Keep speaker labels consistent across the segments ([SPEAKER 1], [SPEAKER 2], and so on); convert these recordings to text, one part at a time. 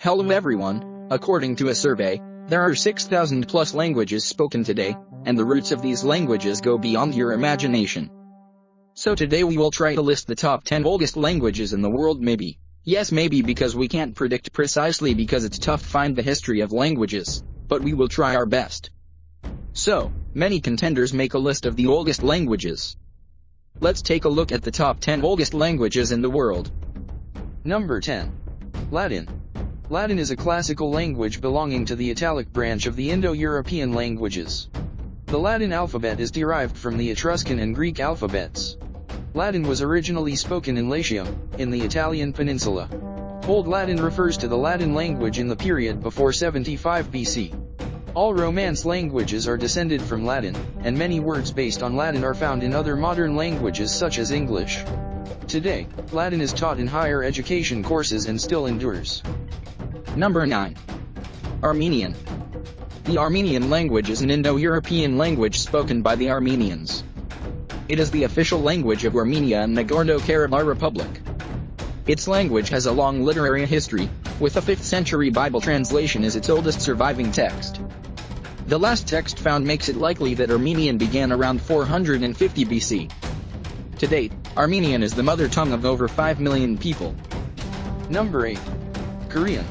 [SPEAKER 1] Hello everyone, according to a survey, there are 6,000 plus languages spoken today, and the roots of these languages go beyond your imagination. So today we will try to list the top 10 oldest languages in the world maybe. Yes, maybe, because we can't predict precisely because it's tough to find the history of languages, but we will try our best. So, many contenders make a list of the oldest languages. Let's take a look at the top 10 oldest languages in the world.
[SPEAKER 2] Number 10. Latin. Latin is a classical language belonging to the Italic branch of the Indo-European languages. The Latin alphabet is derived from the Etruscan and Greek alphabets. Latin was originally spoken in Latium, in the Italian peninsula. Old Latin refers to the Latin language in the period before 75 BC. All Romance languages are descended from Latin, and many words based on Latin are found in other modern languages such as English. Today, Latin is taught in higher education courses and still endures.
[SPEAKER 1] Number 9. Armenian. The Armenian language is an Indo-European language spoken by the Armenians. It is the official language of Armenia and Nagorno-Karabakh Republic. Its language has a long literary history, with a 5th century Bible translation as its oldest surviving text. The last text found makes it likely that Armenian began around 450 BC. To date, Armenian is the mother tongue of over 5 million people.
[SPEAKER 2] Number 8. Korean.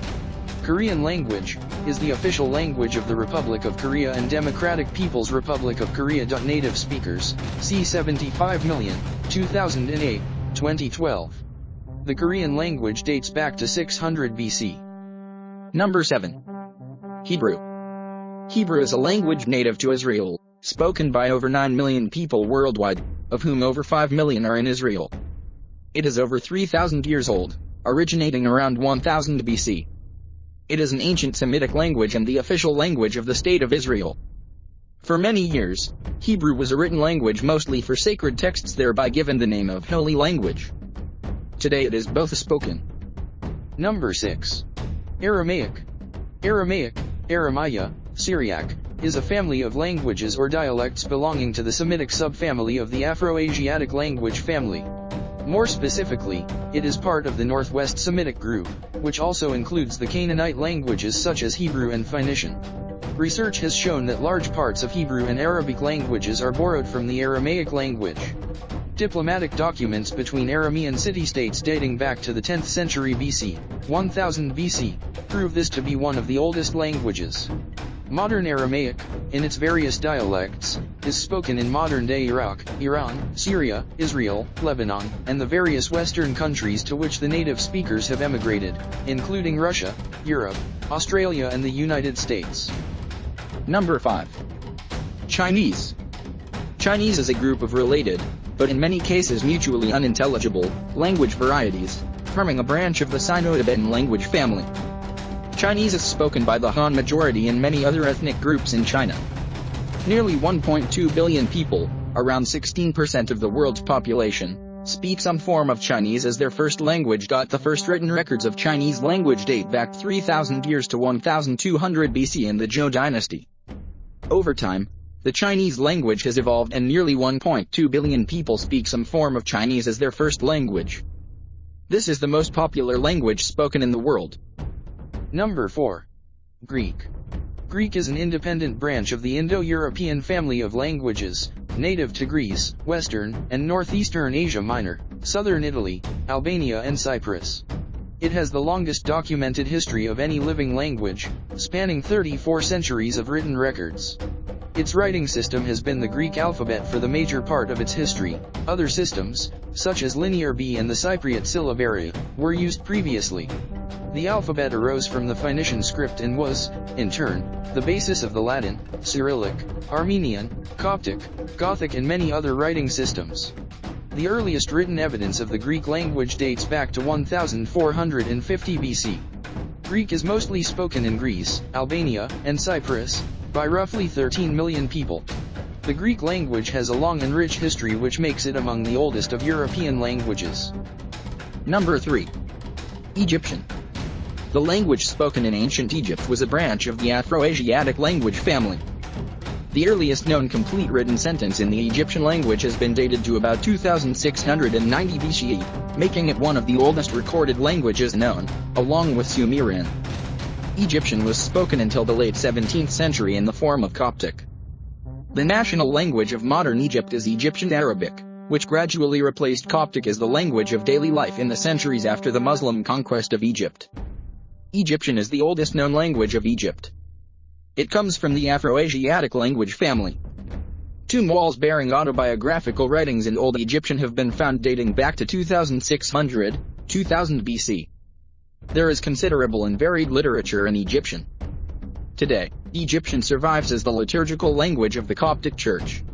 [SPEAKER 2] Korean language is the official language of the Republic of Korea and Democratic People's Republic of Korea. Native speakers, c. 75 million, 2008, 2012. The Korean language dates back to 600 BC.
[SPEAKER 1] Number 7. Hebrew. Hebrew is a language native to Israel, spoken by over 9 million people worldwide, of whom over 5 million are in Israel. It is over 3,000 years old, originating around 1000 BC. It is an ancient Semitic language and the official language of the State of Israel. For many years, Hebrew was a written language mostly for sacred texts, thereby given the name of Holy Language. Today it is both spoken.
[SPEAKER 2] Number 6. Aramaic. Aramaic, Syriac, is a family of languages or dialects belonging to the Semitic subfamily of the Afro-Asiatic language family. More specifically, it is part of the Northwest Semitic group, which also includes the Canaanite languages such as Hebrew and Phoenician. Research has shown that large parts of Hebrew and Arabic languages are borrowed from the Aramaic language. Diplomatic documents between Aramean city-states dating back to the 10th century BC, 1000 BC, prove this to be one of the oldest languages. Modern Aramaic, in its various dialects, is spoken in modern-day Iraq, Iran, Syria, Israel, Lebanon, and the various Western countries to which the native speakers have emigrated, including Russia, Europe, Australia and the United States.
[SPEAKER 1] Number 5. Chinese. Chinese is a group of related, but in many cases mutually unintelligible, language varieties, forming a branch of the Sino-Tibetan language family. Chinese is spoken by the Han majority and many other ethnic groups in China. Nearly 1.2 billion people, around 16% of the world's population, speak some form of Chinese as their first language. The first written records of Chinese language date back 3,000 years to 1200 BC in the Zhou dynasty. Over time, the Chinese language has evolved and nearly 1.2 billion people speak some form of Chinese as their first language. This is the most popular language spoken in the world.
[SPEAKER 2] Number 4. Greek. Greek is an independent branch of the Indo-European family of languages, native to Greece, Western and Northeastern Asia Minor, Southern Italy, Albania and Cyprus. It has the longest documented history of any living language, spanning 34 centuries of written records. Its writing system has been the Greek alphabet for the major part of its history. Other systems, such as Linear B and the Cypriot syllabary, were used previously. The alphabet arose from the Phoenician script and was, in turn, the basis of the Latin, Cyrillic, Armenian, Coptic, Gothic and many other writing systems. The earliest written evidence of the Greek language dates back to 1450 BC. Greek is mostly spoken in Greece, Albania, and Cyprus, by roughly 13 million people. The Greek language has a long and rich history which makes it among the oldest of European languages.
[SPEAKER 1] Number 3. Egyptian. The language spoken in ancient Egypt was a branch of the Afro-Asiatic language family. The earliest known complete written sentence in the Egyptian language has been dated to about 2690 BCE, making it one of the oldest recorded languages known, along with Sumerian. Egyptian was spoken until the late 17th century in the form of Coptic. The national language of modern Egypt is Egyptian Arabic, which gradually replaced Coptic as the language of daily life in the centuries after the Muslim conquest of Egypt. Egyptian is the oldest known language of Egypt. It comes from the Afro-Asiatic language family. Tomb walls bearing autobiographical writings in Old Egyptian have been found dating back to 2600, 2000 BC. There is considerable and varied literature in Egyptian. Today, Egyptian survives as the liturgical language of the Coptic Church.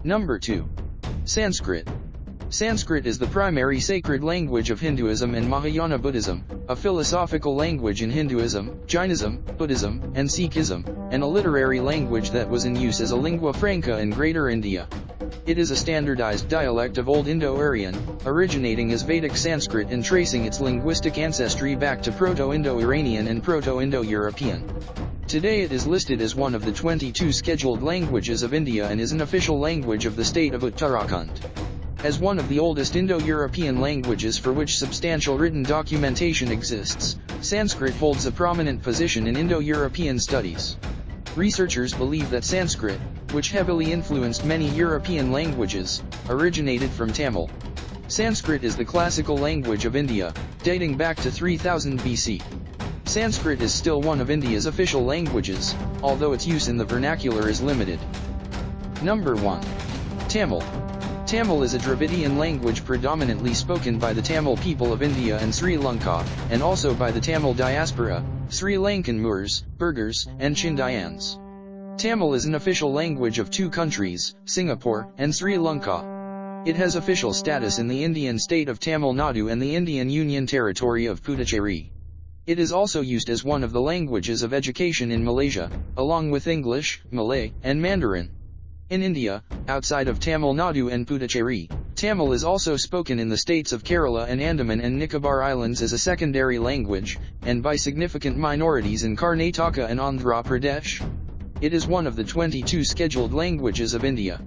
[SPEAKER 2] Number 2. Sanskrit. Sanskrit is the primary sacred language of Hinduism and Mahayana Buddhism, a philosophical language in Hinduism, Jainism, Buddhism, and Sikhism, and a literary language that was in use as a lingua franca in Greater India. It is a standardized dialect of Old Indo-Aryan, originating as Vedic Sanskrit and tracing its linguistic ancestry back to Proto-Indo-Iranian and Proto-Indo-European. Today it is listed as one of the 22 scheduled languages of India and is an official language of the state of Uttarakhand. As one of the oldest Indo-European languages for which substantial written documentation exists, Sanskrit holds a prominent position in Indo-European studies. Researchers believe that Sanskrit, which heavily influenced many European languages, originated from Tamil. Sanskrit is the classical language of India, dating back to 3000 BC. Sanskrit is still one of India's official languages, although its use in the vernacular is limited. Number 1. Tamil. Tamil is a Dravidian language predominantly spoken by the Tamil people of India and Sri Lanka, and also by the Tamil diaspora, Sri Lankan Moors, Burghers, and Chindians. Tamil is an official language of two countries, Singapore and Sri Lanka. It has official status in the Indian state of Tamil Nadu and the Indian Union Territory of Puducherry. It is also used as one of the languages of education in Malaysia, along with English, Malay, and Mandarin. In India, outside of Tamil Nadu and Puducherry, Tamil is also spoken in the states of Kerala and Andaman and Nicobar Islands as a secondary language, and by significant minorities in Karnataka and Andhra Pradesh. It is one of the 22 scheduled languages of India.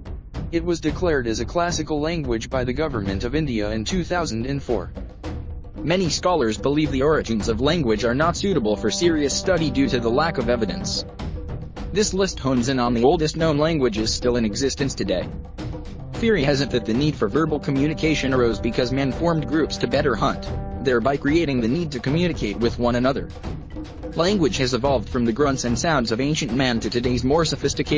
[SPEAKER 2] It was declared as a classical language by the Government of India in 2004.
[SPEAKER 1] Many scholars believe the origins of language are not suitable for serious study due to the lack of evidence. This list hones in on the oldest known languages still in existence today. Theory has it that the need for verbal communication arose because men formed groups to better hunt, thereby creating the need to communicate with one another. Language has evolved from the grunts and sounds of ancient man to today's more sophisticated